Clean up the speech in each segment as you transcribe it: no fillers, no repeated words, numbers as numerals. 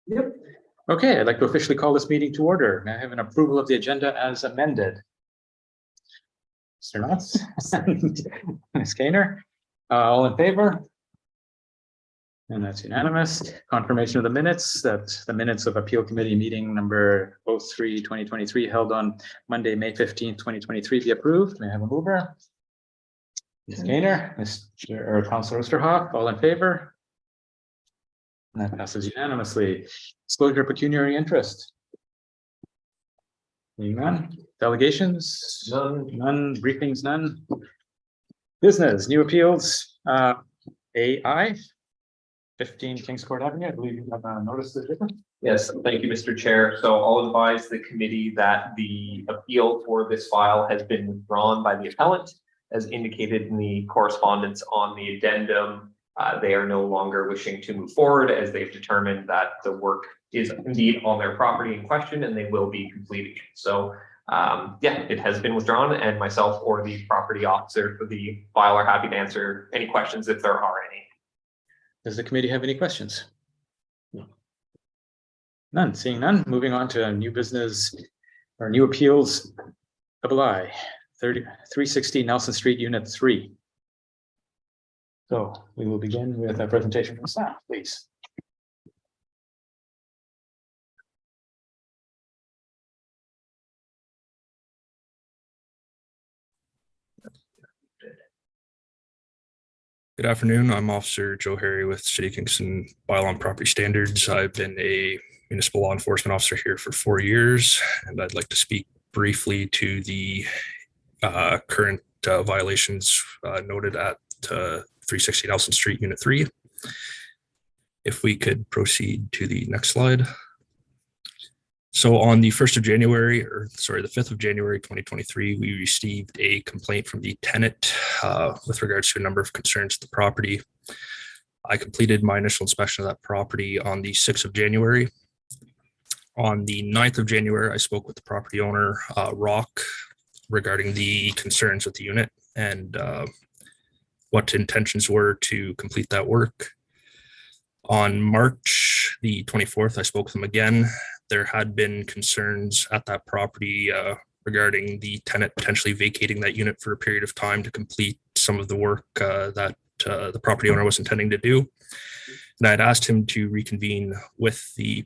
Yep. Okay, I'd like to officially call this meeting to order. May I have an approval of the agenda as amended? Mr. Knotts and Ms. Gaynor, all in favor? And that's unanimous. Confirmation of the minutes, that the minutes of Appeal Committee meeting number 03/2023 held on Monday, May 15th, 2023 be approved. May I have a mover? Ms. Gaynor, Councilor Osterhoff, all in favor? And that passes unanimously. Disclosure of pecuniary interest. Seeing none. Delegations? None. Briefings? None. Business, new appeals. AI 15 Kings Court Avenue. I believe you have noticed the difference. Yes, thank you, Mr. Chair. So I'll advise the committee that the appeal for this file has been withdrawn by the appellant, as indicated in the correspondence on the addendum. They are no longer wishing to move forward, as they've determined that the work is indeed on their property in question and they will be completing it. So yeah, it has been withdrawn, and myself or the property officer for the file are happy to answer any questions if there are any. Does the committee have any questions? No. None. Seeing none. Moving on to new business or new appeals. I 360 Nelson Street, Unit 3. So we will begin with a presentation from staff, please. Good afternoon. I'm Officer Joe Harry with City of Kingston Bylaw and Property Standards. I've been a municipal law enforcement officer here for 4 years, and I'd like to speak briefly to the current violations noted at 360 Nelson Street, Unit 3. If we could proceed to the next slide. So on the 1st of January, or sorry, the 5th of January, 2023, we received a complaint from the tenant with regards to a number of concerns to the property. I completed my initial inspection of that property on the 6th of January. On the 9th of January, I spoke with the property owner, Rock, regarding the concerns with the unit and what intentions were to complete that work. On March the 24th, I spoke with him again. There had been concerns at that property regarding the tenant potentially vacating that unit for a period of time to complete some of the work that the property owner was intending to do. And I had asked him to reconvene with the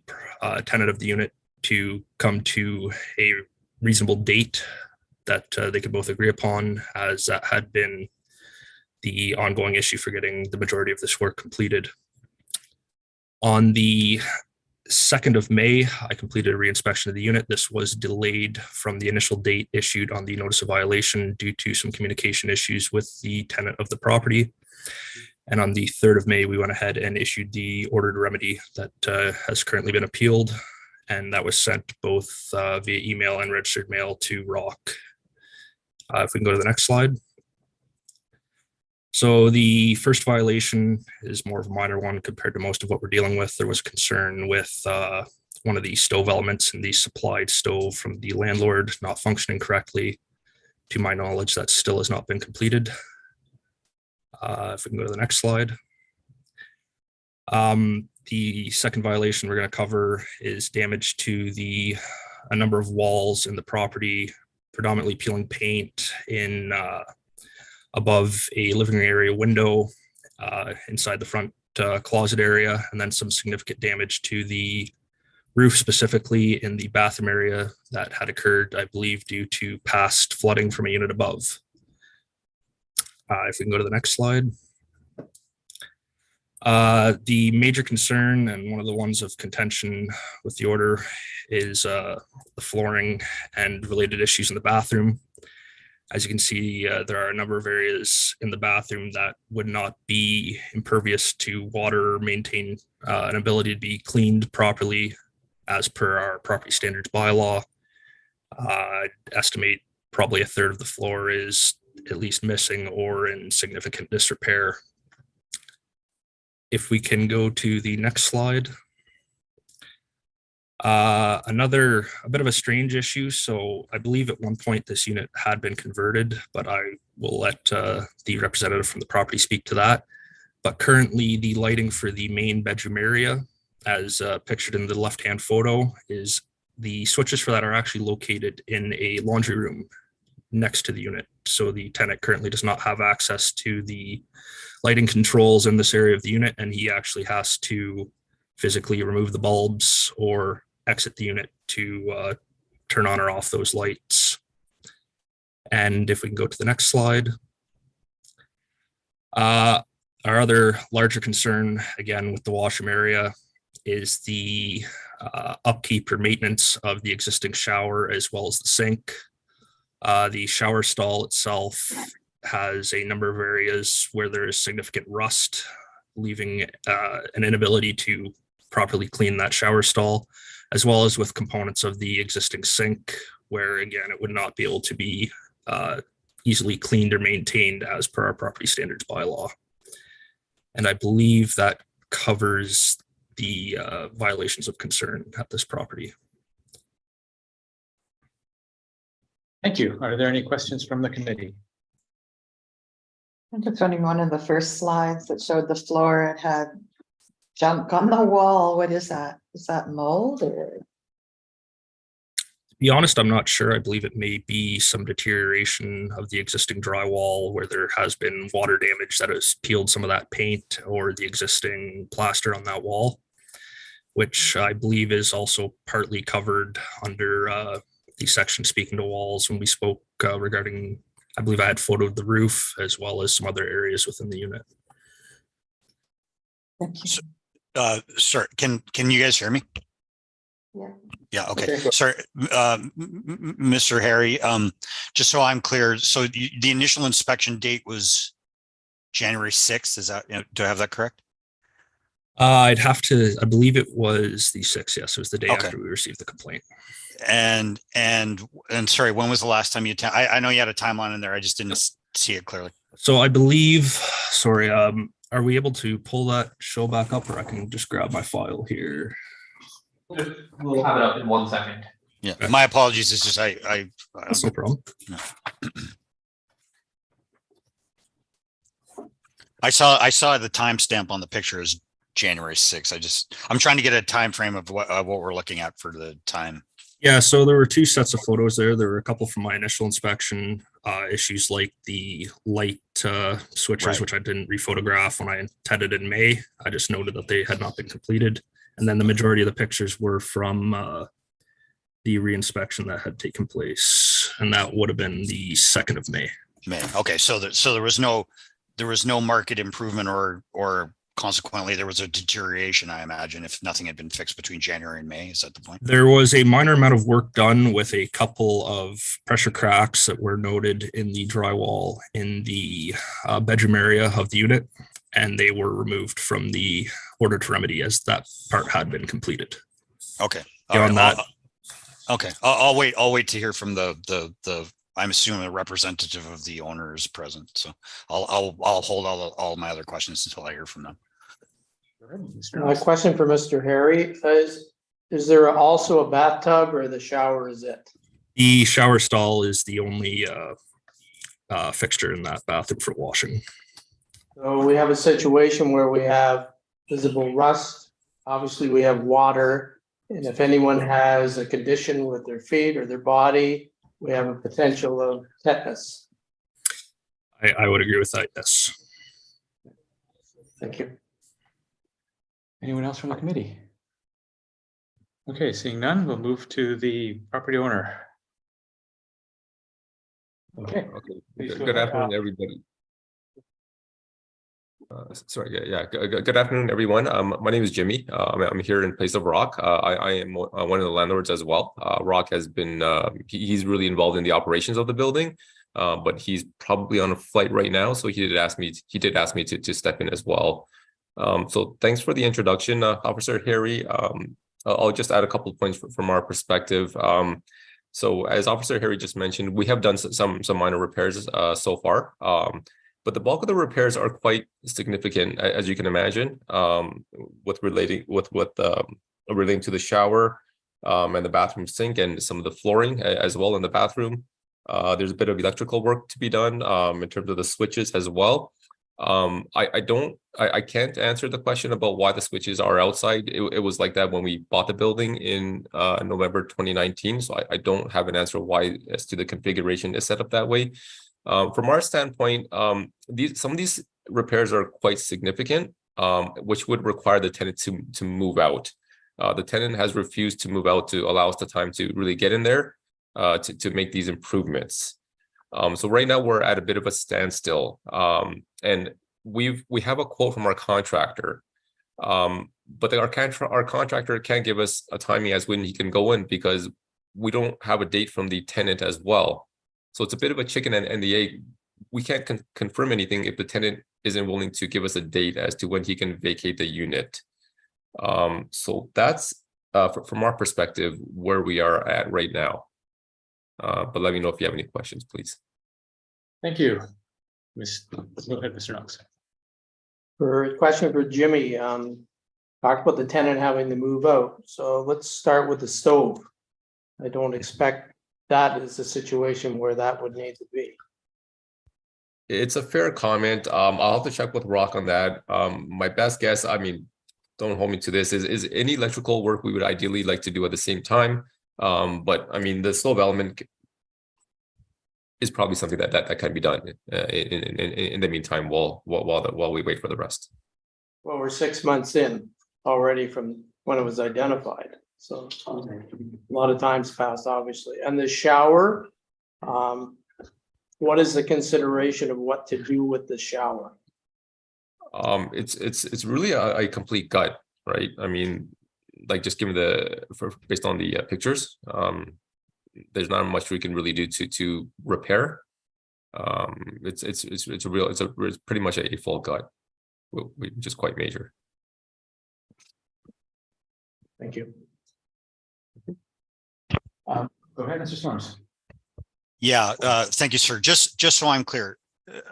tenant of the unit to come to a reasonable date that they could both agree upon, as that had been the ongoing issue for getting the majority of this work completed. On the 2nd of May, I completed a reinspection of the unit. This was delayed from the initial date issued on the notice of violation due to some communication issues with the tenant of the property. And on the 3rd of May, we went ahead and issued the ordered remedy that has currently been appealed. And that was sent both via email and registered mail to Rock. If we can go to the next slide. So the first violation is more of a minor one compared to most of what we're dealing with. There was concern with one of the stove elements in the supplied stove from the landlord not functioning correctly. To my knowledge, that still has not been completed. If we can go to the next slide. The second violation we're going to cover is damage to a number of walls in the property, predominantly peeling paint in above a living room area window, inside the front closet area, and then some significant damage to the roof, specifically in the bathroom area that had occurred, I believe, due to past flooding from a unit above. If we can go to the next slide. The major concern, and one of the ones of contention with the order, is the flooring and related issues in the bathroom. As you can see, there are a number of areas in the bathroom that would not be impervious to water, maintain an ability to be cleaned properly as per our property standards bylaw. I'd estimate probably a third of the floor is at least missing or in significant disrepair. If we can go to the next slide. A bit of a strange issue. So I believe at one point this unit had been converted, but I will let the representative from the property speak to that. But currently the lighting for the main bedroom area as pictured in the left-hand photo, is the switches for that are actually located in a laundry room next to the unit. So the tenant currently does not have access to the lighting controls in this area of the unit, and he actually has to physically remove the bulbs or exit the unit to turn on or off those lights. And if we can go to the next slide. Our other larger concern, again, with the washroom area is the upkeep or maintenance of the existing shower as well as the sink. The shower stall itself has a number of areas where there is significant rust, leaving an inability to properly clean that shower stall, as well as with components of the existing sink, where again, it would not be able to be easily cleaned or maintained as per our property standards bylaw. And I believe that covers the violations of concern at this property. Thank you. Are there any questions from the committee? I'm just wondering, one of the first slides that showed the floor, it had junk on the wall. What is that? Is that mold or? To be honest, I'm not sure. I believe it may be some deterioration of the existing drywall where there has been water damage that has peeled some of that paint or the existing plaster on that wall, which I believe is also partly covered under the section speaking to walls when we spoke regarding, I believe I had photoed the roof as well as some other areas within the unit. Sir, can you guys hear me? Yeah. Yeah. Okay. Okay. Sorry, Mr. Harry. Just so I'm clear, so the initial inspection date was January 6th. Is that, do I have that correct? I'd have to, I believe it was the 6th. Yes, it was the day Okay. after we received the complaint. And sorry, when was the last time you? I know you had a timeline in there. I just didn't see it clearly. So I believe, sorry, are we able to pull that show back up, or I can just grab my file here? We'll have it up in 1 second. Yeah. My apologies. It's just That's no problem. I saw the timestamp on the picture as January 6th. I'm trying to get a time frame of what we're looking at for the time. Yeah, so there were two sets of photos there. There were a couple from my initial inspection, issues like the light switches, Right. which I didn't rephotograph when I intended in May. I just noted that they had not been completed. And then the majority of the pictures were from the reinspection that had taken place. And that would have been the 2nd of May. May. Okay, so there was no market improvement or consequently there was a deterioration, I imagine, if nothing had been fixed between January and May. Is that the point? There was a minor amount of work done with a couple of pressure cracks that were noted in the drywall in the bedroom area of the unit, and they were removed from the order to remedy as that part had been completed. Okay. Beyond that, Okay. I'll wait to hear from the I'm assuming a representative of the owner is present. So I'll hold all my other questions until I hear from them. My question for Mr. Harry is there also a bathtub or the shower is it? the shower stall is the only fixture in that bathroom for washing. So we have a situation where we have visible rust. Obviously, we have water. And if anyone has a condition with their feet or their body, we have a potential of tetanus. I would agree with that, yes. Thank you. Anyone else from the committee? Okay, seeing none, we'll move to the property owner. Okay. Please go Good ahead. afternoon, everybody. Good afternoon, everyone. My name is Jimmy. I'm here in place of Rock. I am one of the landlords as well. Rock has been, he's really involved in the operations of the building, but he's probably on a flight right now. So he did ask me to step in as well. So thanks for the introduction, Officer Harry. I'll just add a couple of points from our perspective. So as Officer Harry just mentioned, we have done some minor repairs so far. But the bulk of the repairs are quite significant, as you can imagine, relating to the shower and the bathroom sink and some of the flooring as well in the bathroom. There's a bit of electrical work to be done in terms of the switches as well. I can't answer the question about why the switches are outside. It was like that when we bought the building in November 2019. So I don't have an answer why as to the configuration is set up that way. From our standpoint, some of these repairs are quite significant, which would require the tenant to move out. The tenant has refused to move out to allow us the time to really get in there to make these improvements. So right now we're at a bit of a standstill, and we have a quote from our contractor, but our contractor can't give us a timing as when he can go in because we don't have a date from the tenant as well. So it's a bit of a chicken and the egg. We can't confirm anything if the tenant isn't willing to give us a date as to when he can vacate the unit. So that's from our perspective where we are at right now. But let me know if you have any questions, please. Thank you. Go ahead, Mr. Knox. For a question for Jimmy, talked about the tenant having to move out. So let's start with the stove. I don't expect that is a situation where that would need to be. It's a fair comment. I'll have to check with Rock on that. My best guess, I mean, don't hold me to this, is any electrical work we would ideally like to do at the same time. But I mean, the stove element is probably something that can be done in the meantime while we wait for the rest. Well, we're 6 months in already from when it was identified. So a lot of time's passed, obviously. And the shower, what is the consideration of what to do with the shower? It's really a complete gut, right? I mean, like just given based on the pictures, there's not much we can really do to repair. It's pretty much a full gut, which is quite major. Thank you. Go ahead, Mr. Storms. Yeah, thank you, sir. Just so I'm clear,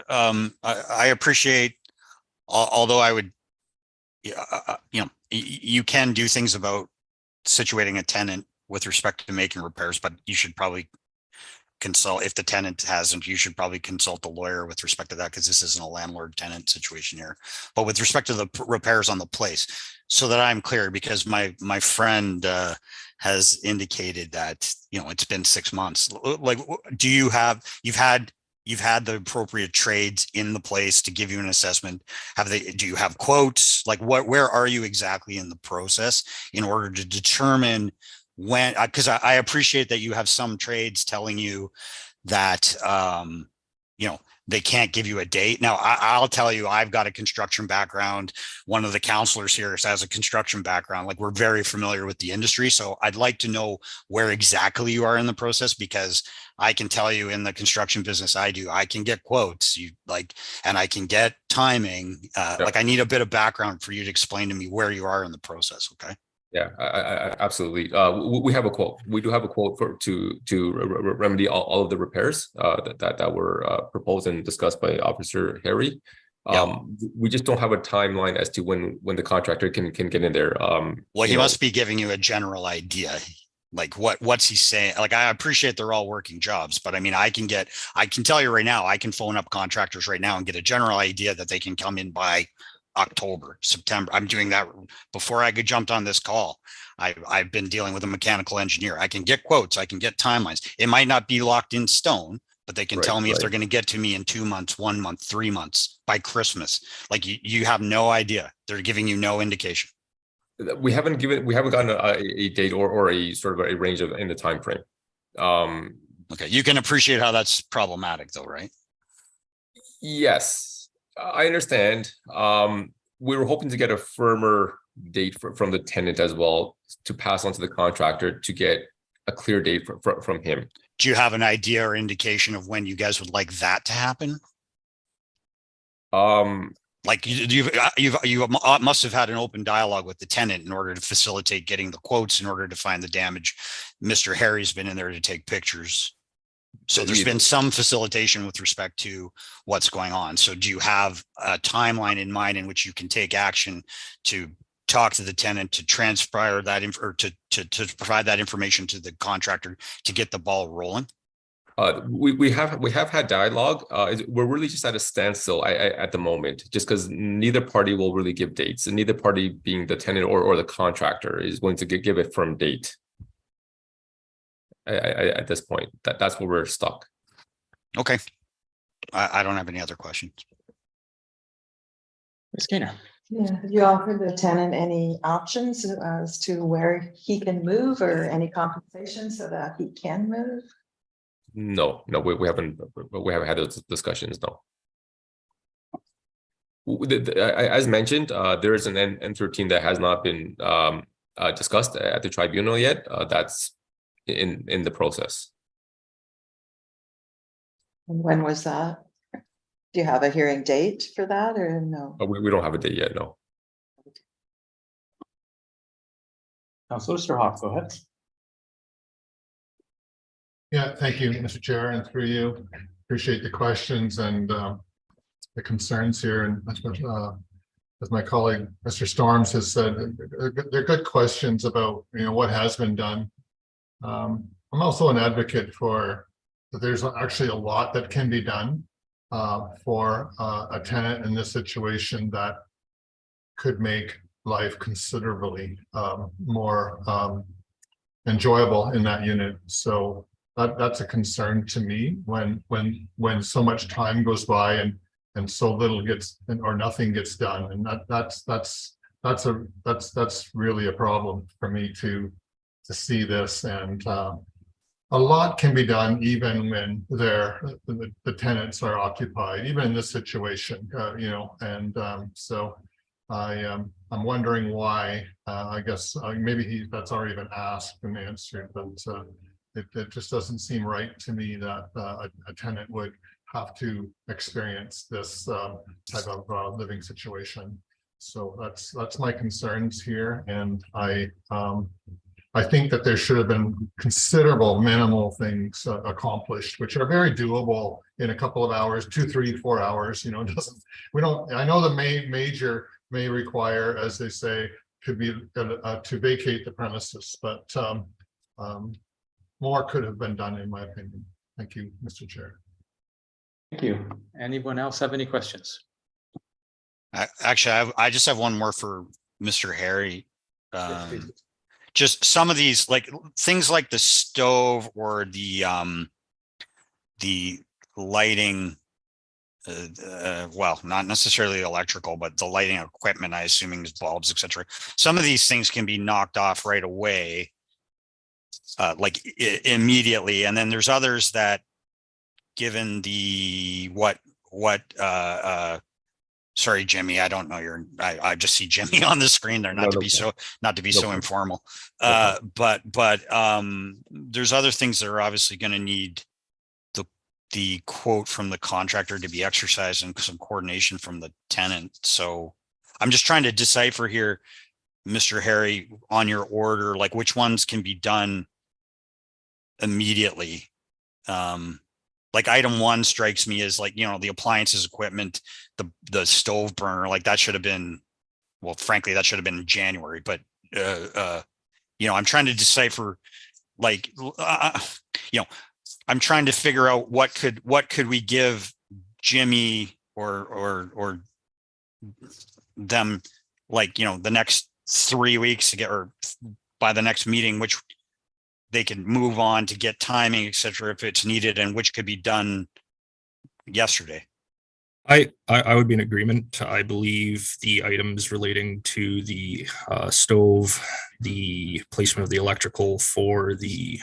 I appreciate, although I would, you can do things about situating a tenant with respect to making repairs, but you should probably consult, if the tenant hasn't, you should probably consult the lawyer with respect to that, because this isn't a landlord tenant situation here. But with respect to the repairs on the place, so that I'm clear, because my friend has indicated that, it's been 6 months. Like, do you've had the appropriate trades in the place to give you an assessment? Do you have quotes? Like, where are you exactly in the process in order to determine when, because I appreciate that you have some trades telling you that, they can't give you a date. Now, I'll tell you, I've got a construction background. One of the counselors here has a construction background. Like, we're very familiar with the industry. So I'd like to know where exactly you are in the process, because I can tell you in the construction business I do, I can get quotes, and I can get timing. Like, I need a bit of background for you to explain to me where you are in the process. Okay. Yeah, I absolutely. We have a quote. We do have a quote to remedy all of the repairs that were proposed and discussed by Officer Harry. We just don't have a timeline as to when the contractor can get in there. Well, he must be giving you a general idea. Like, what's he saying? Like, I appreciate they're all working jobs, but I mean, I can tell you right now, I can phone up contractors right now and get a general idea that they can come in by October, September. I'm doing that before I jumped on this call. I've been dealing with a mechanical engineer. I can get quotes. I can get timelines. It might not be locked in stone, but they can tell me if they're going to get to me in 2 months, 1 month, 3 months, by Christmas. Like, you have no idea. They're giving you no indication. We haven't gotten a date or a sort of a range in the time frame. Okay, you can appreciate how that's problematic, though, right? Yes. I understand. We were hoping to get a firmer date from the tenant as well, to pass on to the contractor to get a clear date from him. Do you have an idea or indication of when you guys would like that to happen? Like, you must have had an open dialogue with the tenant in order to facilitate getting the quotes, in order to find the damage. Mr. Harry's been in there to take pictures. So there's been some facilitation with respect to what's going on. So do you have a timeline in mind in which you can take action to talk to the tenant, to transpire that or to provide that information to the contractor to get the ball rolling? We have had dialogue. We're really just at a standstill at the moment, just because neither party will really give dates, and neither party, being the tenant or the contractor, is willing to give a firm date. At this point, that's where we're stuck. Okay. I don't have any other questions. Ms. Gaynor. Yeah, have you offered the tenant any options as to where he can move or any compensation so that he can move? No, we haven't had those discussions. No. As mentioned, there is an N13 that has not been discussed at the tribunal yet. That's in the process. And when was that? Do you have a hearing date for that or no? We don't have a date yet. No. Councilor Hawk, go ahead. Yeah, thank you, Mr. Chair, and through you. Appreciate the questions and the concerns here. And as my colleague, Mr. Storms, has said, they're good questions about, what has been done. I'm also an advocate for that there's actually a lot that can be done for a tenant in this situation that could make life considerably more enjoyable in that unit. So that's a concern to me when so much time goes by and so little gets or nothing gets done, and that's really a problem for me to see this. And a lot can be done even when the tenants are occupied, even in this situation, so I'm wondering why. I guess maybe that's already been asked and answered, but it just doesn't seem right to me that a tenant would have to experience this type of living situation. So that's my concerns here, and I think that there should have been considerable minimal things accomplished, which are very doable in a couple of hours, 2, 3, 4 hours. I know the major may require, as they say, could be to vacate the premises, but more could have been done, in my opinion. Thank you, Mr. Chair. Thank you. Anyone else have any questions? Actually, I just have one more for Mr. Harry. Just some of these, like things like the stove or the lighting, well, not necessarily electrical, but the lighting equipment, I assuming is bulbs, etc. Some of these things can be knocked off right away, like immediately. And then there's others that, given the sorry, Jimmy, I don't know I just see Jimmy on the screen there, not to be so informal. But there's other things that are obviously going to need the quote from the contractor to be exercised and some coordination from the tenant. So I'm just trying to decipher here, Mr. Harry, on your order, like which ones can be done immediately. Like item 1 strikes me as like, the appliances, equipment, the stove burner, like that should have been, well, frankly, that should have been in January, but, I'm trying to decipher, like, I'm trying to figure out what could we give Jimmy or them, like, the next 3 weeks to get, or by the next meeting, which they can move on to get timing, et cetera, if it's needed, and which could be done yesterday. I would be in agreement. I believe the items relating to the stove, the placement of the electrical for the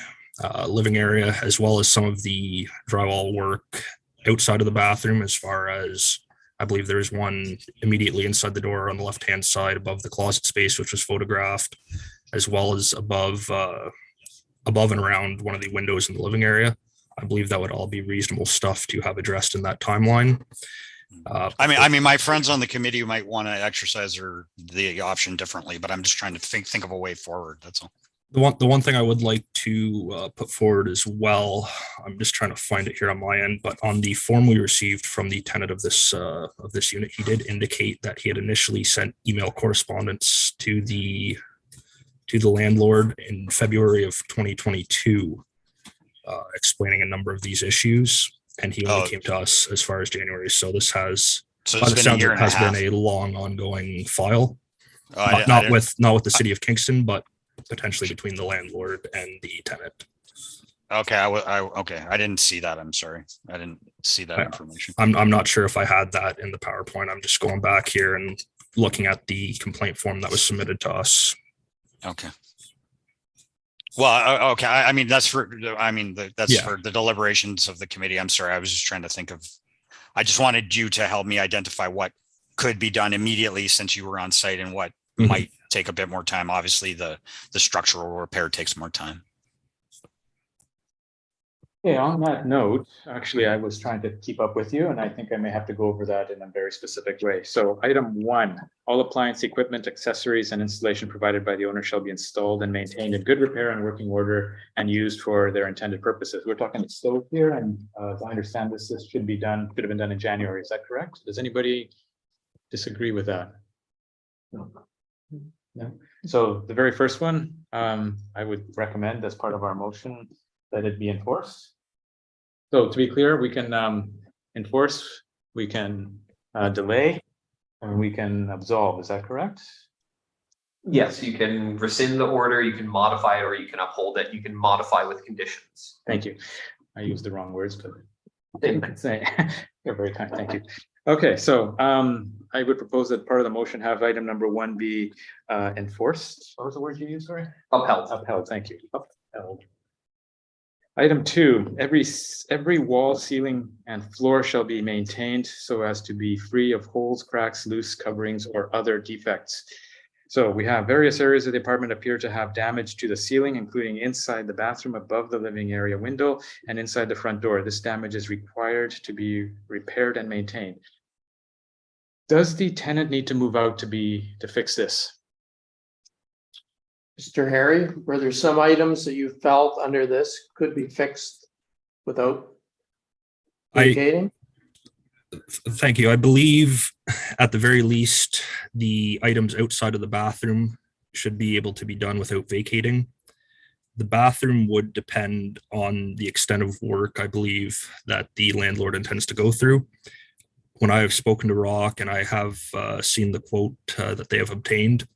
living area, as well as some of the drywall work outside of the bathroom, as far as I believe there is one immediately inside the door on the left-hand side above the closet space, which was photographed, as well as above and around one of the windows in the living area. I believe that would all be reasonable stuff to have addressed in that timeline. I mean, my friends on the committee might want to exercise the option differently, but I'm just trying to think of a way forward. That's all. The one thing I would like to put forward as well, I'm just trying to find it here on my end, but on the form we received from the tenant of this unit, he did indicate that he had initially sent email correspondence to the landlord in February of 2022, explaining a number of these issues, and he only Oh. came to us as far as January. So this has, So by it's the been a sounds, year it and a has been half. a long ongoing file. Oh, I didn't- Not with the city of Kingston, but potentially between the landlord and the tenant. Okay, okay, I didn't see that. I'm sorry. I didn't see that information. I'm not sure if I had that in the PowerPoint. I'm just going back here and looking at the complaint form that was submitted to us. Okay. Well, okay, I mean, that's for Yeah. for the deliberations of the committee. I'm sorry. I was just trying to think of, I just wanted you to help me identify what could be done immediately since you were on site and what Mhm. might take a bit more time. Obviously, the structural repair takes more time. Yeah, on that note, actually, I was trying to keep up with you, and I think I may have to go over that in a very specific way. So item 1, all appliance equipment, accessories, and installation provided by the owner shall be installed and maintained in good repair and working order and used for their intended purposes. We're talking the stove here, and as I understand this should have been done in January. Is that correct? Does anybody disagree with that? No. So the very first one, I would recommend as part of our motion that it be enforced. So to be clear, we can enforce, we can delay, and we can absolve. Is that correct? Yes, you can rescind the order, you can modify it, or you can uphold it. You can modify with conditions. Thank you. I used the wrong words, but didn't say. You're very kind. Thank you. Okay, so I would propose that part of the motion have item number 1 be enforced. What was the word you used, sorry? Upheld. Upheld, thank you. Upheld. Item 2, every wall, ceiling, and floor shall be maintained so as to be free of holes, cracks, loose coverings, or other defects. So we have various areas of the apartment appear to have damage to the ceiling, including inside the bathroom, above the living area window, and inside the front door. This damage is required to be repaired and maintained. Does the tenant need to move out to fix this? Mr. Harry, were there some items that you felt under this could be fixed without vacating? Thank you. I believe at the very least, the items outside of the bathroom should be able to be done without vacating. The bathroom would depend on the extent of work, I believe, that the landlord intends to go through. When I have spoken to Rock and I have seen the quote that they have obtained,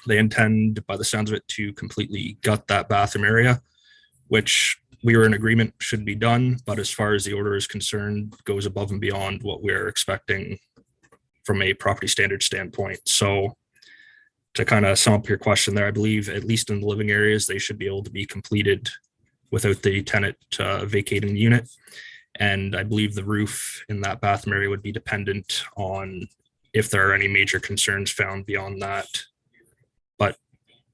they intend, by the sounds of it, to completely gut that bathroom area, which we were in agreement should be done, but as far as the order is concerned, goes above and beyond what we're expecting from a property standard standpoint. So to kind of sum up your question there, I believe at least in the living areas, they should be able to be completed without the tenant vacating the unit. And I believe the roof in that bathroom area would be dependent on if there are any major concerns found beyond that. But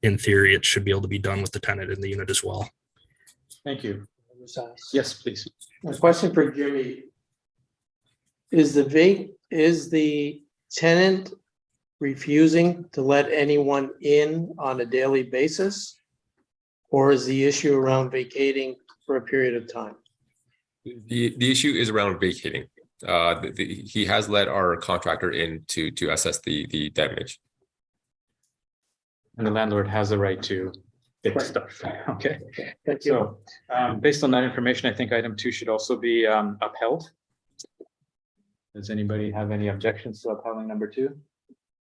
in theory, it should be able to be done with the tenant in the unit as well. Thank you. Yes, please. A question for Jimmy. Is the tenant refusing to let anyone in on a daily basis? Or is the issue around vacating for a period of time? The issue is around vacating. He has let our contractor in to assess the damage. And the landlord has the right to fix Right. stuff. Okay. Thank you. So based on that information, I think item 2 should also be upheld. Does anybody have any objections to upholding number 2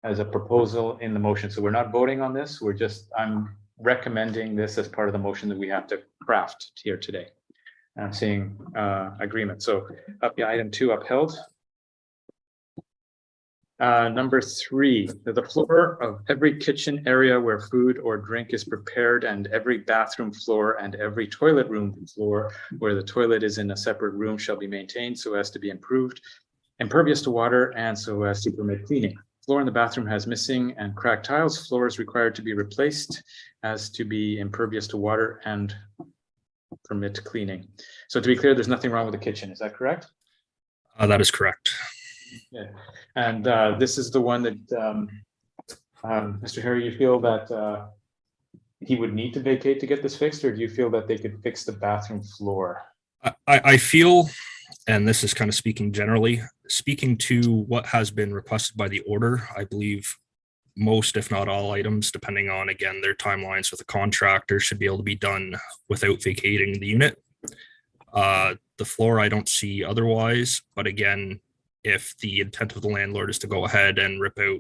as a proposal in the motion? So we're not voting on this. I'm recommending this as part of the motion that we have to craft here today. And I'm seeing agreement. So item 2 upheld. Number 3, the floor of every kitchen area where food or drink is prepared, and every bathroom floor and every toilet room floor where the toilet is in a separate room shall be maintained so as to be impervious to water, and so as to permit cleaning. Floor in the bathroom has missing and cracked tiles. Floor is required to be replaced as to be impervious to water and permit cleaning. So to be clear, there's nothing wrong with the kitchen. Is that correct? That is correct. Yeah, and this is the one that Mr. Harry, you feel that he would need to vacate to get this fixed, or do you feel that they could fix the bathroom floor? I feel, and this is kind of speaking generally, speaking to what has been requested by the order, I believe most, if not all items, depending on, again, their timelines with the contractor, should be able to be done without vacating the unit. The floor, I don't see otherwise, but again, if the intent of the landlord is to go ahead and rip out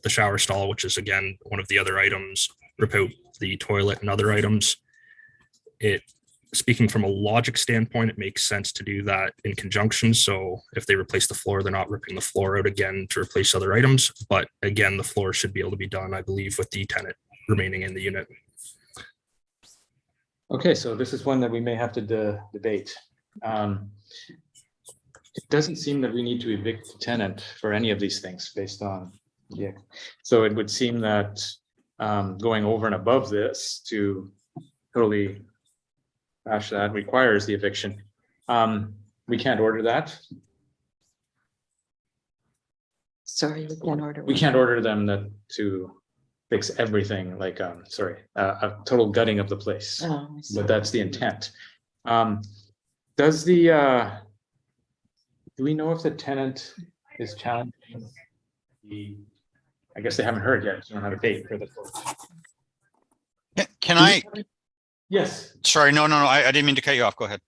the shower stall, which is again one of the other items, rip out the toilet and other items, speaking from a logic standpoint, it makes sense to do that in conjunction. So if they replace the floor, they're not ripping the floor out again to replace other items. But again, the floor should be able to be done, I believe, with the tenant remaining in the unit. Okay, so this is one that we may have to debate. It doesn't seem that we need to evict the tenant for any of these things based on, yeah. So it would seem that going over and above this to totally bash that requires the eviction. We can't order that. Sorry, we can't order. We can't order them to fix everything, like, a total gutting of the place. Oh, I see. But that's the intent. Does the, do we know if the tenant is challenging I guess they haven't heard yet, so don't have a date for the. Can I, Yes. sorry, no, I didn't mean to cut you off. Go ahead.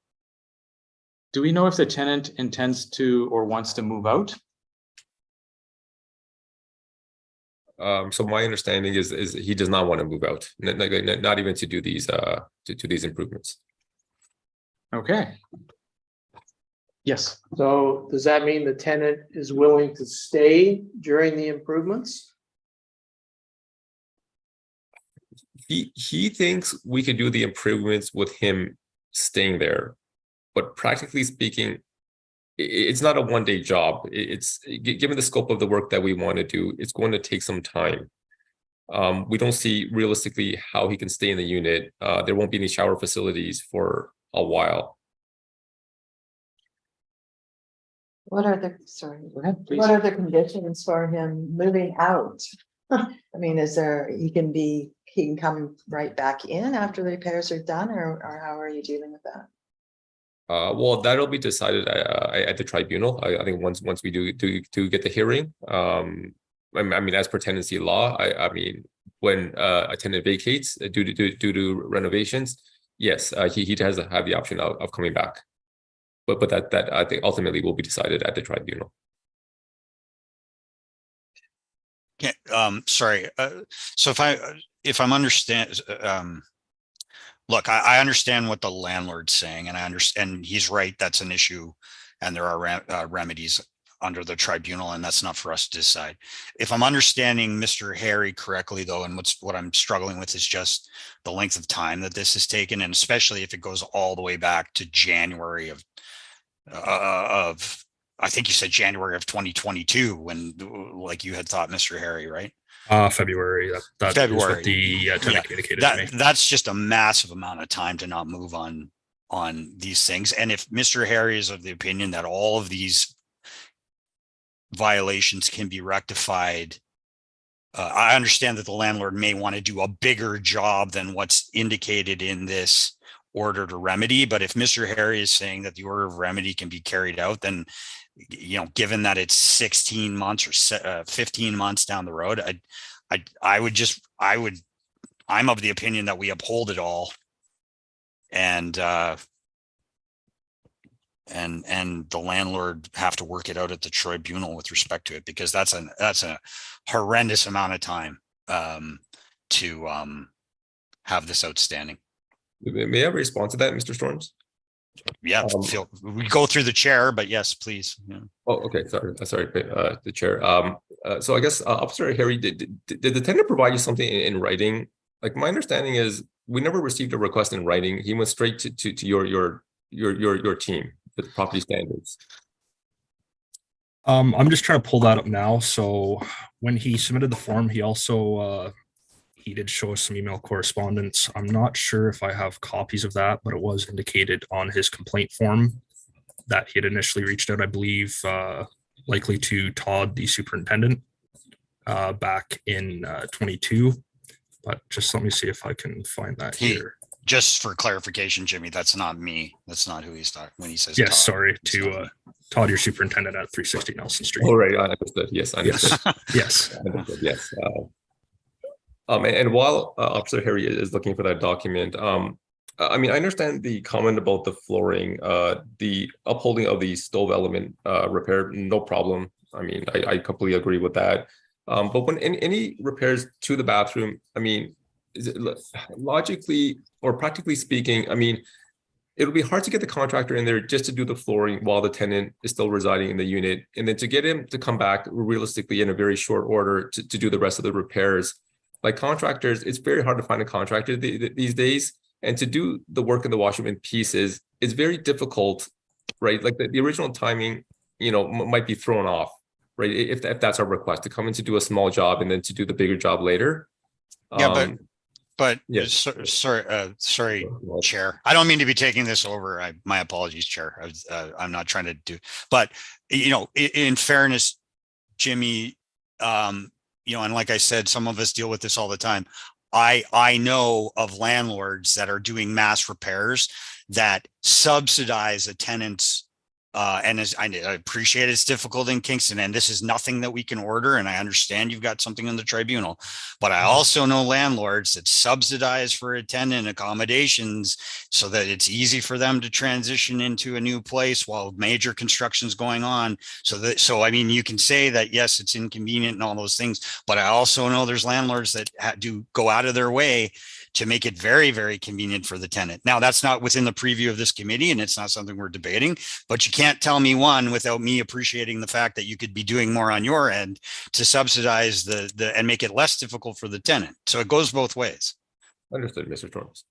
Do we know if the tenant intends to or wants to move out? So my understanding is he does not want to move out, not even to do these to these improvements. Okay. Yes. So does that mean the tenant is willing to stay during the improvements? He thinks we could do the improvements with him staying there, but practically speaking, it's not a one-day job. It's given the scope of the work that we want to do, it's going to take some time. We don't see realistically how he can stay in the unit. There won't be any shower facilities for a while. What are the, sorry, Go ahead, please. what are the conditions for him moving out? I mean, he can come right back in after the repairs are done, or how are you dealing with that? Well, that'll be decided at the tribunal. I think once we do get the hearing. I mean, as per tenancy law, I mean, when a tenant vacates due to renovations, yes, he does have the option of coming back. But that I think ultimately will be decided at the tribunal. Okay, sorry. So if I'm understand, look, I understand what the landlord's saying, and I understand he's right. That's an issue, and there are remedies under the tribunal, and that's not for us to decide. If I'm understanding Mr. Harry correctly, though, and what I'm struggling with is just the length of time that this has taken, and especially if it goes all the way back to January of I think you said January of 2022, when, like you had thought, Mr. Harry, right? February. That February. is what the tenant communicated to me. That's just a massive amount of time to not move on these things. And if Mr. Harry is of the opinion that all of these violations can be rectified, I understand that the landlord may want to do a bigger job than what's indicated in this order to remedy. But if Mr. Harry is saying that the order of remedy can be carried out, then, you know, given that it's 16 months or 15 months down the road, I'm of the opinion that we uphold it all, and the landlord have to work it out at the tribunal with respect to it, because that's a horrendous amount of time to have this outstanding. May I respond to that, Mr. Storms? Yeah, we go through the chair, but yes, please. Yeah. Oh, okay. Sorry, the chair. So I guess Officer Harry, did the tenant provide you something in writing? Like, my understanding is we never received a request in writing. He went straight to your team, the property standards. I'm just trying to pull that up now. So when he submitted the form, he also he did show us some email correspondence. I'm not sure if I have copies of that, but it was indicated on his complaint form that he had initially reached out, I believe, likely to Todd, the superintendent, back in 22. But just let me see if I can find that here. Just for clarification, Jimmy, that's not me. That's not who he's talking when he says. Yes, Todd. sorry, to Todd, your superintendent at 360 Nelson Street. Oh, right, I understood. Yes, I understood. Yes. I understood. Yes. And while Officer Harry is looking for that document, I mean, I understand the comment about the flooring, the upholding of the stove element, repair, no problem. I mean, I completely agree with that. But when any repairs to the bathroom, I mean, is it logically or practically speaking, I mean, it'll be hard to get the contractor in there just to do the flooring while the tenant is still residing in the unit. And then to get him to come back realistically in a very short order to do the rest of the repairs. Like contractors, it's very hard to find a contractor these days. And to do the work in the washroom in pieces is very difficult, right? Like the original timing, you know, might be thrown off, right? If that's our request, to come in to do a small job and then to do the bigger job later. Yeah, but Yes. sorry, Chair. I don't mean to be taking this over. My apologies, Chair. I'm not trying to do, but you know, in fairness, Jimmy, you know, and like I said, some of us deal with this all the time. I know of landlords that are doing mass repairs that subsidize a tenant's and as I appreciate it's difficult in Kingston, and this is nothing that we can order. And I understand you've got something in the tribunal, but I also know landlords that subsidize for a tenant accommodations so that it's easy for them to transition into a new place while major construction's going on. So I mean, you can say that, yes, it's inconvenient and all those things, but I also know there's landlords that do go out of their way to make it very, very convenient for the tenant. Now, that's not within the preview of this committee, and it's not something we're debating, but you can't tell me one without me appreciating the fact that you could be doing more on your end to subsidize the and make it less difficult for the tenant. So it goes both ways. Understood, Mr. Torrance.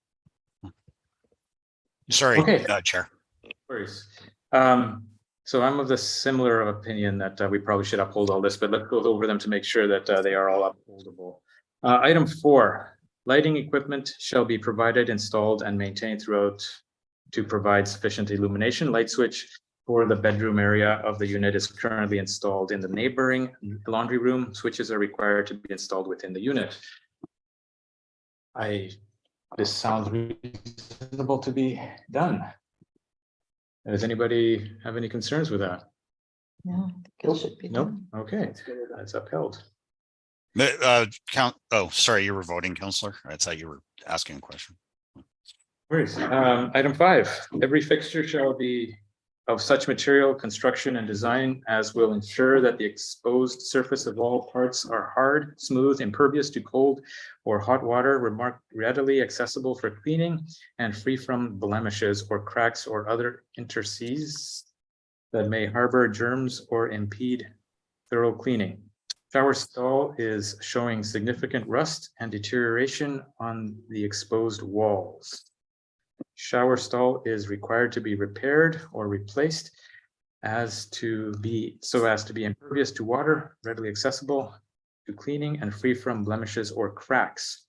Sorry, Okay. Chair. No worries. So I'm of the similar opinion that we probably should uphold all this, but let's go over them to make sure that they are all upholdable. Item 4. Lighting equipment shall be provided, installed, and maintained throughout to provide sufficient illumination. Light switch for the bedroom area of the unit is currently installed in the neighboring laundry room. Switches are required to be installed within the unit. This sounds reasonable to be done. Does anybody have any concerns with that? No, it should be Nope. done. Okay, that's upheld. Oh, sorry, you were voting, Councillor. I thought you were asking a question. Worries. Item 5, every fixture shall be of such material, construction, and design as will ensure that the exposed surface of all parts are hard, smooth, impervious to cold or hot water, readily accessible for cleaning, and free from blemishes or cracks or other interstices that may harbor germs or impede thorough cleaning. Shower stall is showing significant rust and deterioration on the exposed walls. Shower stall is required to be repaired or replaced so as to be impervious to water, readily accessible to cleaning, and free from blemishes or cracks.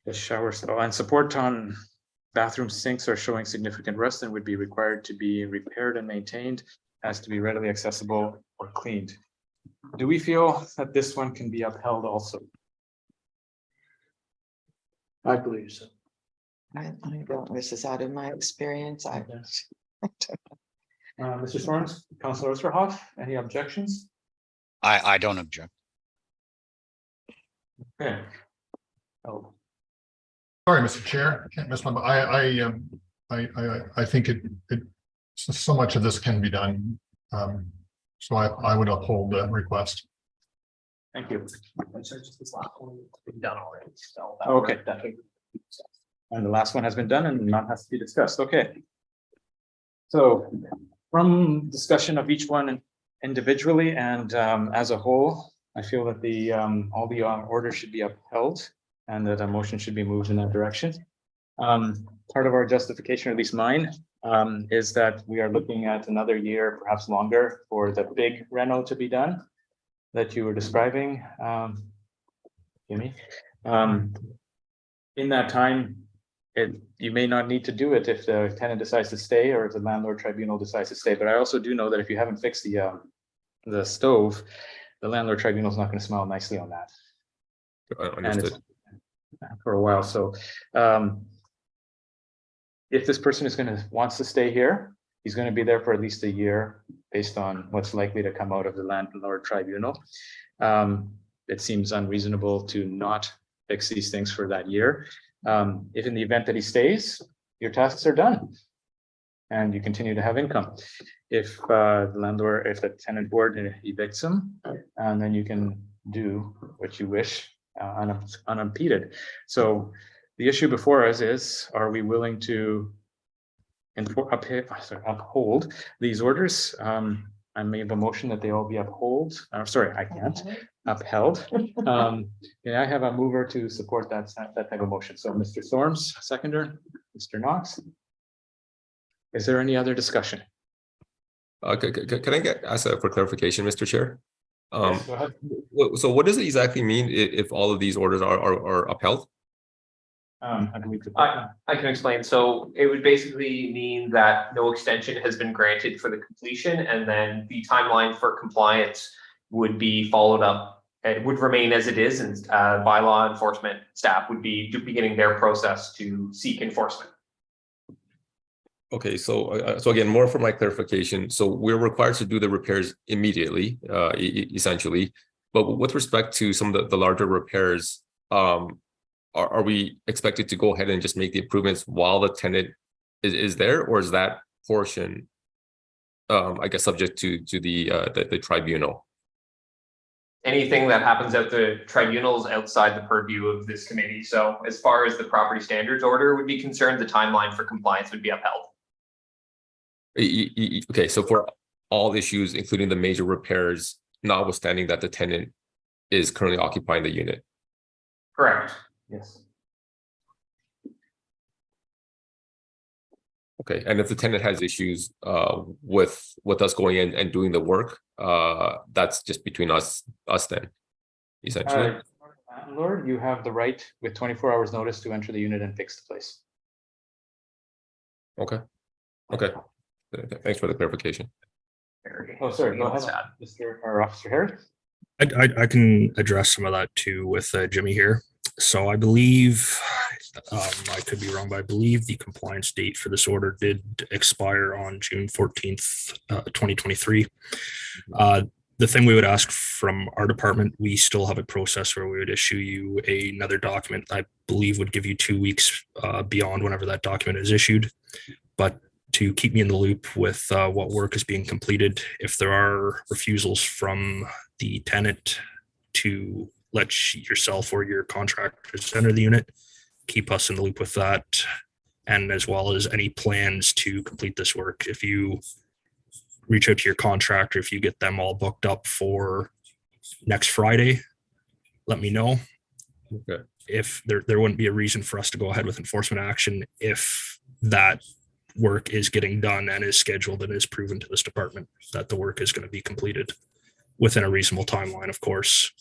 The shower stall and support on bathroom sinks are showing significant rust and would be required to be repaired and maintained as to be readily accessible or cleaned. Do we feel that this one can be upheld also? I believe so. I don't, this is out of my experience. Mr. Sorens, Councilor Osterhoff, any objections? I don't object. Okay. Oh, Sorry, Mr. Chair, I can't miss my, I think so much of this can be done. So I would uphold the request. thank you. Done already. So that Okay. worked, that- And the last one has been done and not has to be discussed. Okay. So from discussion of each one individually and as a whole, I feel that all the orders should be upheld and that a motion should be moved in that direction. Part of our justification, or at least mine, is that we are looking at another year, perhaps longer, for the big reno to be done that you were describing, Jimmy. In that time, you may not need to do it if the tenant decides to stay or if the landlord tribunal decides to stay. But I also do know that if you haven't fixed the stove, the landlord tribunal is not going to smile nicely on that. Understood. For a while. So if this person wants to stay here, he's going to be there for at least a year based on what's likely to come out of the landlord tribunal. It seems unreasonable to not fix these things for that year. If in the event that he stays, your tasks are done. And you continue to have income. If the landlord, if the tenant board evicts him, and then you can do what you wish unimpeded. So the issue before us is, are we willing to uphold these orders? I made a motion that they all be upheld. I can't. Upheld. Yeah, I have a mover to support that type of motion. So Mr. Storms, seconder, Mr. Knox. Is there any other discussion? Can I ask for clarification, Mr. Chair? Yes, go ahead. So what does it exactly mean if all of these orders are upheld? I believe I can explain. So it would basically mean that no extension has been granted for the completion, and then the timeline for compliance would be followed up. It would remain as it is, and bylaw enforcement staff would be beginning their process to seek enforcement. Okay, so again, more for my clarification. So we're required to do the repairs immediately, essentially. But with respect to some of the larger repairs, are we expected to go ahead and just make the improvements while the tenant is there, or is that portion, I guess, subject to the tribunal? Anything that happens at the tribunals outside the purview of this committee. So as far as the property standards order would be concerned, the timeline for compliance would be upheld. Okay, so for all issues, including the major repairs, notwithstanding that the tenant is currently occupying the unit. Correct. Yes. Okay, and if the tenant has issues with us going in and doing the work, that's just between us then, essentially. Landlord, you have the right with 24 hours notice to enter the unit and fix the place. Okay. Thanks for the clarification. Oh, sorry, go ahead, Mr. or Officer Harris. I can address some of that too with Jimmy here. So I believe, I could be wrong, but I believe the compliance date for this order did expire on June 14th, 2023. The thing we would ask from our department, we still have a process where we would issue you another document, I believe would give you 2 weeks beyond whenever that document is issued. But to keep me in the loop with what work is being completed, if there are refusals from the tenant to let yourself or your contractors enter the unit, keep us in the loop with that, and as well as any plans to complete this work. If you reach out to your contractor, if you get them all booked up for next Friday, let me know. Okay. If there wouldn't be a reason for us to go ahead with enforcement action if that work is getting done and is scheduled and is proven to this department that the work is going to be completed within a reasonable timeline, of course.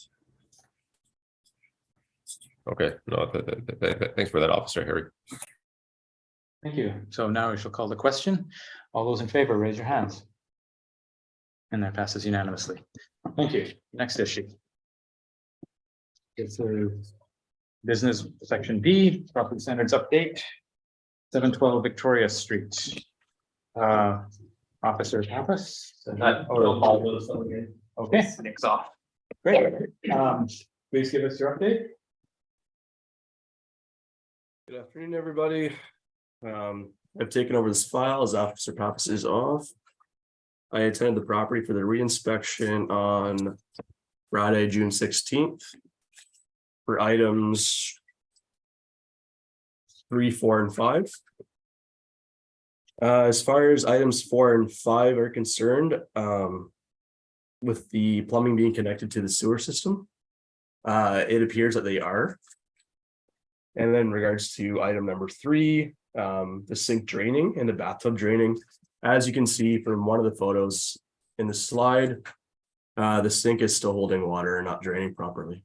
Okay, no, thanks for that, Officer Harry. Thank you. So now we shall call the question. All those in favor, raise your hands. And that passes unanimously. Thank you. Next issue. It's a business section B, property standards update. 712 Victoria Street. Officer Pappas. Okay, Nick's off. great. Please give us your update. Good afternoon, everybody. I've taken over this file as Officer Pappas is off. I attended the property for the reinspection on Friday, June 16th for items 3, 4, and 5. As far as items 4 and 5 are concerned, with the plumbing being connected to the sewer system, it appears that they are. And then in regards to item number 3, the sink draining and the bathtub draining, as you can see from one of the photos in the slide, the sink is still holding water and not draining properly.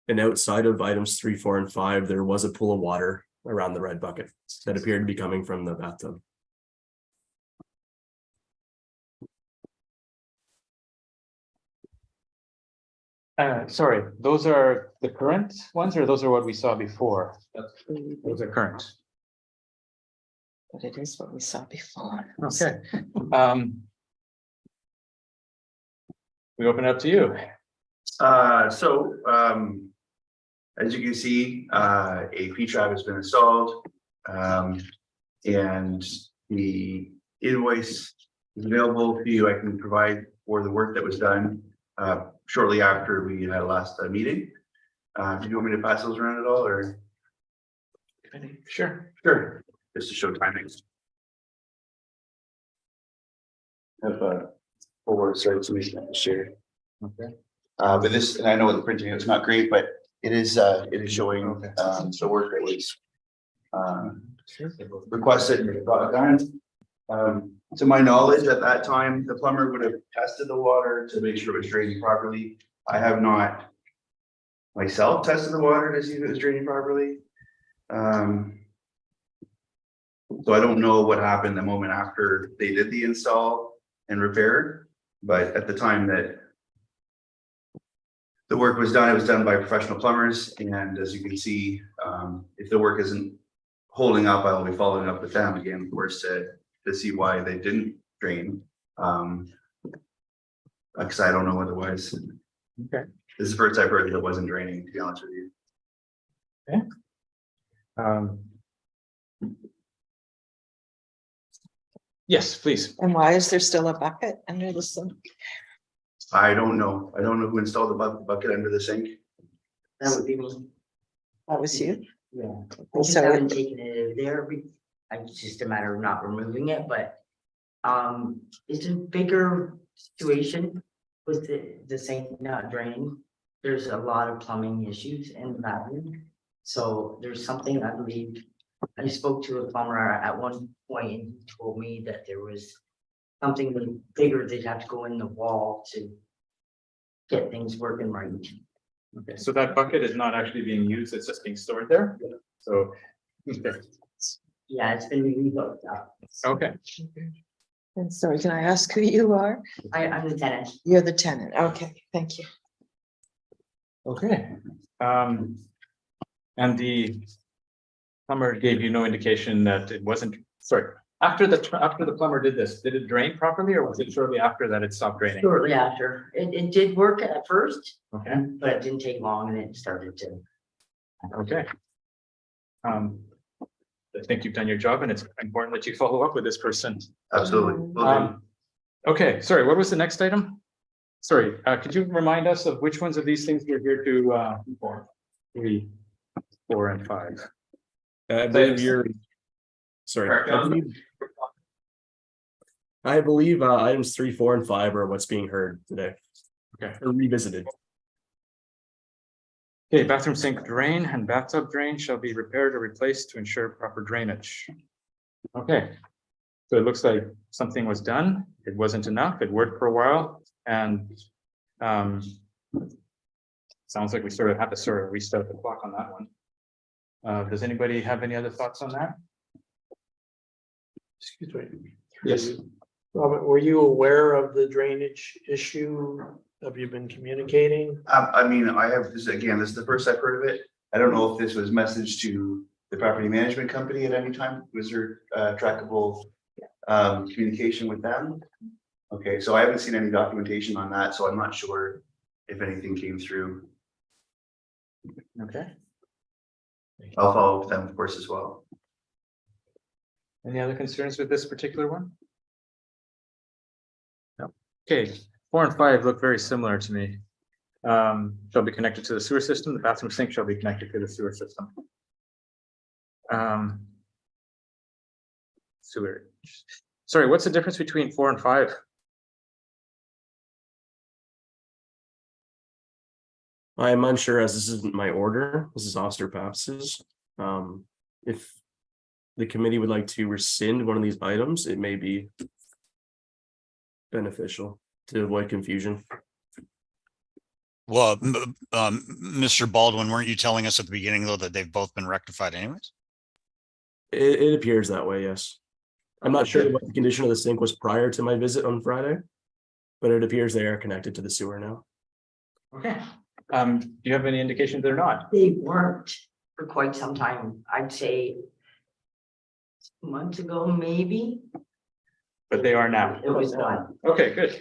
And outside of items 3, 4, and 5, there was a pool of water around the red bucket that appeared to be coming from the bathtub. Sorry, those are the current ones, or those are what we saw before? Those are current. But it is what we saw before. Okay. We open it up to you. as you can see, a P-trap has been installed. And the invoice is available to you. I can provide for the work that was done shortly after we had last meeting. Do you want me to pass those around at all, or? Sure. Sure, just to show timings. Have forward started submission to share. Okay. But this, and I know the printing it's not great, but it is showing the work that was requested and got done. To my knowledge, at that time, the plumber would have tested the water to make sure it was draining properly. I have not myself tested the water to see if it was draining properly. So I don't know what happened the moment after they did the install and repair, but at the time that the work was done, it was done by professional plumbers. And as you can see, if the work isn't holding up, I will be following up with them again, of course, to see why they didn't drain. Because I don't know otherwise. Okay. This is the first I've heard that it wasn't draining, to be honest with you. Okay. Yes, please. And why is there still a bucket under the sink? I don't know. I don't know who installed the bucket under the sink. That would be me. That was you? Yeah. I So- just haven't taken it there. It's just a matter of not removing it, but it's a bigger situation with the sink not draining. There's a lot of plumbing issues in the bathroom. So there's something, I believe, I spoke to a plumber at one point and he told me that there was something bigger they'd have to go in the wall to get things working right. Okay, so that bucket is not actually being used, it's just being stored there? So, okay. Yeah, it's been rebuilt up. Okay. And sorry, can I ask who you are? I'm the tenant. You're the tenant. Okay, thank you. Okay. And the plumber gave you no indication that it wasn't, sorry, after the plumber did this, did it drain properly or was it shortly after that it stopped draining? Shortly after, it did work at first, Okay, but it didn't take long and it started to. okay. I think you've done your job and it's important that you follow up with this person. Absolutely. Will do. Okay, sorry, what was the next item? Sorry, could you remind us of which ones of these things we're here to, 3, 4, and 5? I believe you're, sorry. I believe items 3, 4, and 5 are what's being heard today. Okay. Or revisited. Okay, bathroom sink drain and bathtub drain shall be repaired or replaced to ensure proper drainage. Okay, so it looks like something was done. It wasn't enough. It worked for a while, and sounds like we sort of have to sort of restart the clock on that one. Does anybody have any other thoughts on that? Excuse me. Yes. Robert, were you aware of the drainage issue? Have you been communicating? I mean, I have this again, this is the first I've heard of it. I don't know if this was messaged to the property management company at any time. Was there trackable communication with them? Okay, so I haven't seen any documentation on that, so I'm not sure if anything came through. Okay. I'll follow up with them, of course, as well. Any other concerns with this particular one? No. Okay, 4 and 5 look very similar to me. Shall be connected to the sewer system. The bathroom sink shall be connected to the sewer system. Sewer. Sorry, what's the difference between 4 and 5? I'm unsure as this isn't my order. This is Officer Paps's. If the committee would like to rescind one of these items, it may be beneficial to avoid confusion. Well, Mr. Baldwin, weren't you telling us at the beginning though that they've both been rectified anyways? It appears that way, yes. I'm not sure what the condition of the sink was prior to my visit on Friday, but it appears they are connected to the sewer now. Okay. Do you have any indication they're not? They weren't for quite some time. I'd say months ago, maybe. But they are now. It was done. Okay, good.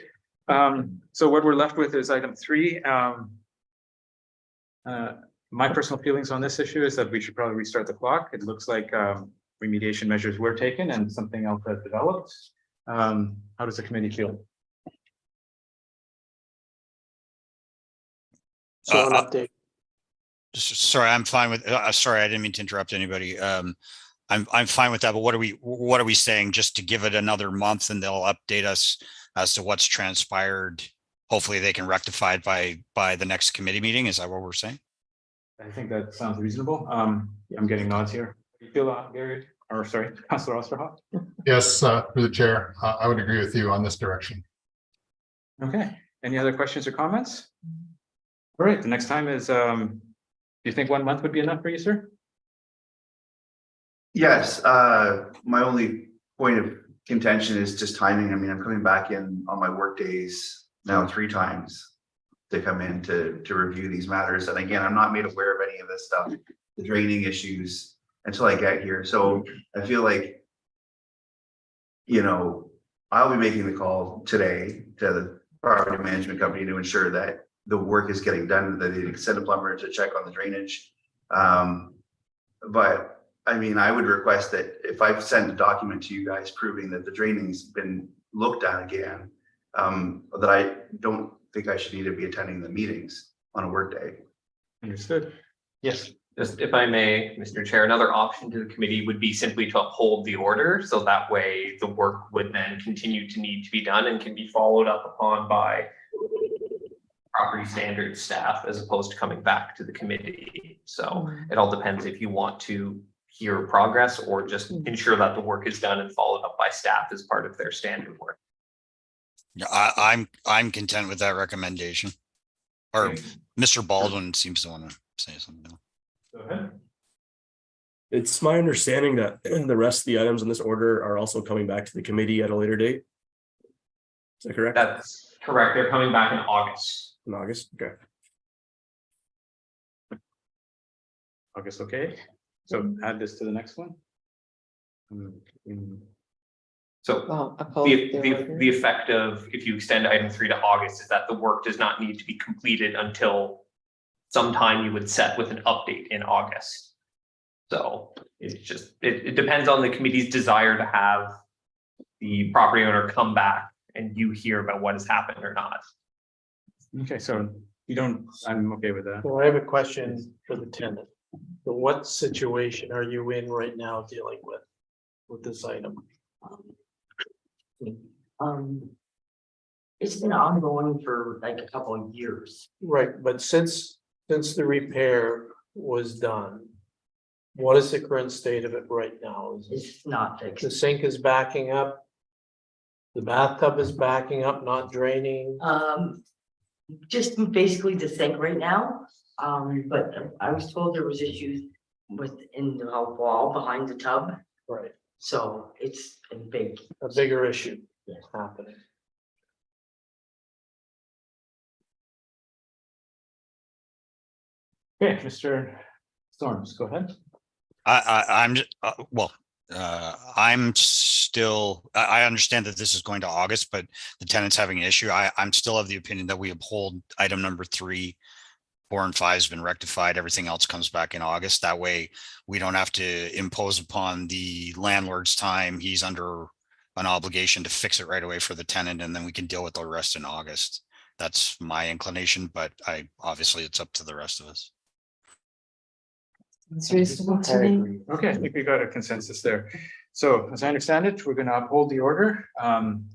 So what we're left with is item 3. My personal feelings on this issue is that we should probably restart the clock. It looks like remediation measures were taken and something else has developed. How does the committee feel? So an update. Sorry, I'm fine with, sorry, I didn't mean to interrupt anybody. I'm fine with that, but what are we saying? Just to give it another month and they'll update us as to what's transpired. Hopefully they can rectify it by the next committee meeting. Is that what we're saying? I think that sounds reasonable. I'm getting nods here. You feel Gary, or sorry, Councillor Osterhoff? Yes, through the chair, I would agree with you on this direction. Okay, any other questions or comments? All right, the next time is, do you think 1 month would be enough for you, sir? Yes, my only point of contention is just timing. I mean, I'm coming back in on my work days now 3 times to come in to review these matters. And again, I'm not made aware of any of this stuff, the draining issues, until I get here. So I feel like, you know, I'll be making the call today to the property management company to ensure that the work is getting done, that they send a plumber to check on the drainage. But I mean, I would request that if I've sent a document to you guys proving that the draining's been looked at again, that I don't think I should need to be attending the meetings on a work day. Understood. Yes. Just if I may, Mr. Chair, another option to the committee would be simply to uphold the order. So that way the work would then continue to need to be done and can be followed up upon by property standards staff as opposed to coming back to the committee. So it all depends if you want to hear progress or just ensure that the work is done and followed up by staff as part of their standard work. Yeah, I'm content with that recommendation. Or Mr. Baldwin seems to want to say something. Go ahead. It's my understanding that the rest of the items in this order are also coming back to the committee at a later date. Is that correct? That's correct. They're coming back in August. In August, okay. August, okay. So add this to the next one. So Well, uphold the order. the effect of if you extend item 3 to August is that the work does not need to be completed until sometime you would set with an update in August. So it's just, it depends on the committee's desire to have the property owner come back and you hear about what has happened or not. Okay, so you don't, I'm okay with that. So I have a question for the tenant. So what situation are you in right now dealing with this item? It's been ongoing for like a couple of years. Right, but since the repair was done, what is the current state of it right now? Is It's not fixed. the sink is backing up? The bathtub is backing up, not draining? Just basically the sink right now. But I was told there was issues within the wall behind the tub. Right, So it's a bigger issue happening. Okay, Mr. Storms, go ahead. I'm still, I understand that this is going to August, but the tenant's having an issue. I'm still of the opinion that we uphold item number 3, 4 and 5 has been rectified. Everything else comes back in August. That way we don't have to impose upon the landlord's time. He's under an obligation to fix it right away for the tenant, and then we can deal with the rest in August. That's my inclination, but obviously it's up to the rest of us. It's reasonable to me. Okay, I think we got a consensus there. So as I understand it, we're going to uphold the order.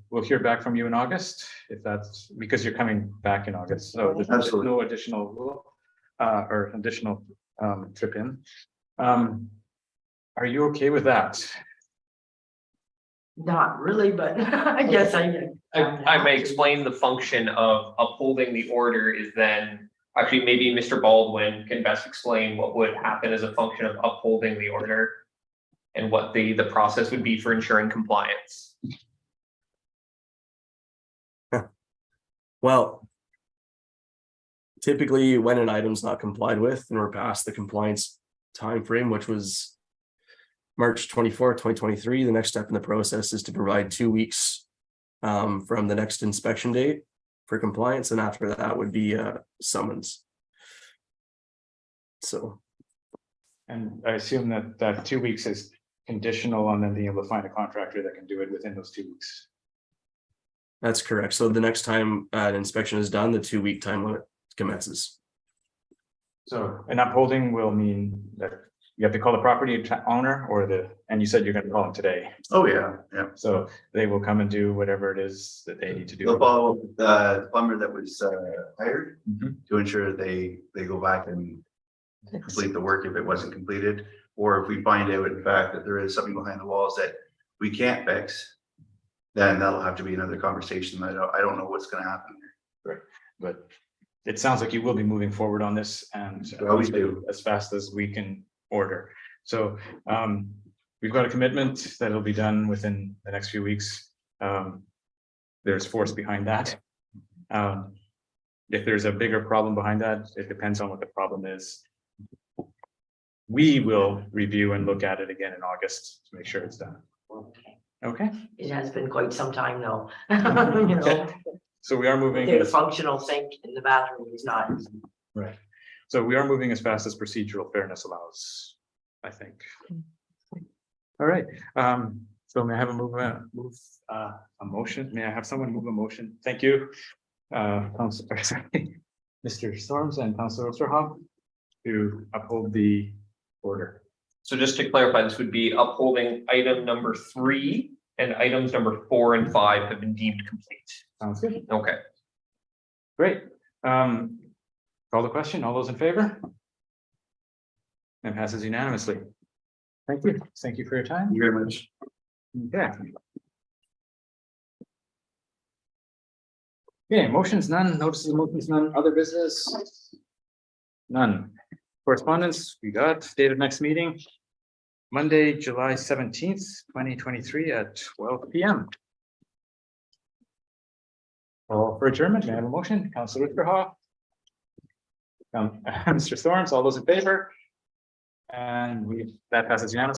We'll hear back from you in August, if that's because you're coming back in August. So there's Absolutely. no additional rule or additional trip in. Are you okay with that? Not really, but I guess I may explain the function of upholding the order is then, actually, maybe Mr. Baldwin can best explain what would happen as a function of upholding the order and what the process would be for ensuring compliance. Well, typically when an item's not complied with and we're past the compliance timeframe, which was March 24th, 2023, the next step in the process is to provide 2 weeks from the next inspection date for compliance, and after that would be a summons. So And I assume that that 2 weeks is conditional on them being able to find a contractor that can do it within those 2 weeks. that's correct. So the next time an inspection is done, the 2-week time limit commences. So an upholding will mean that you have to call the property owner or and you said you're gonna call them today. Oh, yeah, yeah. So they will come and do whatever it is that they need to They'll do. follow the plumber that was hired Mhm. to ensure they go back and complete the work if it wasn't completed. Or if we find out in fact that there is something behind the walls that we can't fix, then that'll have to be another conversation. I don't know what's gonna happen. But it sounds like you will be moving forward on this and We always do. as fast as we can order. So we've got a commitment that'll be done within the next few weeks. There's force behind that. If there's a bigger problem behind that, it depends on what the problem is. We will review and look at it again in August to make sure it's done. Okay. Okay, It has been quite some time though. You know, so we are moving. get a functional sink in the bathroom is not easy. Right. So we are moving as fast as procedural fairness allows, I think. All right, so may I have a motion? May I have someone move a motion? Thank you. Mr. Storms and Councilor Osterhoff to uphold the order. So just to clarify, this would be upholding item number 3 and items number 4 and 5 have been deemed complete. Sounds good. Okay. Great. Call the question. All those in favor? And passes unanimously. Thank you. Thank you for your time. Thank you very much. Okay. Okay, motions none, notices of motions none, other business? None. Correspondence, we got date of next meeting, Monday, July 17th, 2023 at 12 p.m. All for adjournment, may I have a motion? Councilor Osterhoff? Mr. Storms, all those in favor? And that passes unanimously.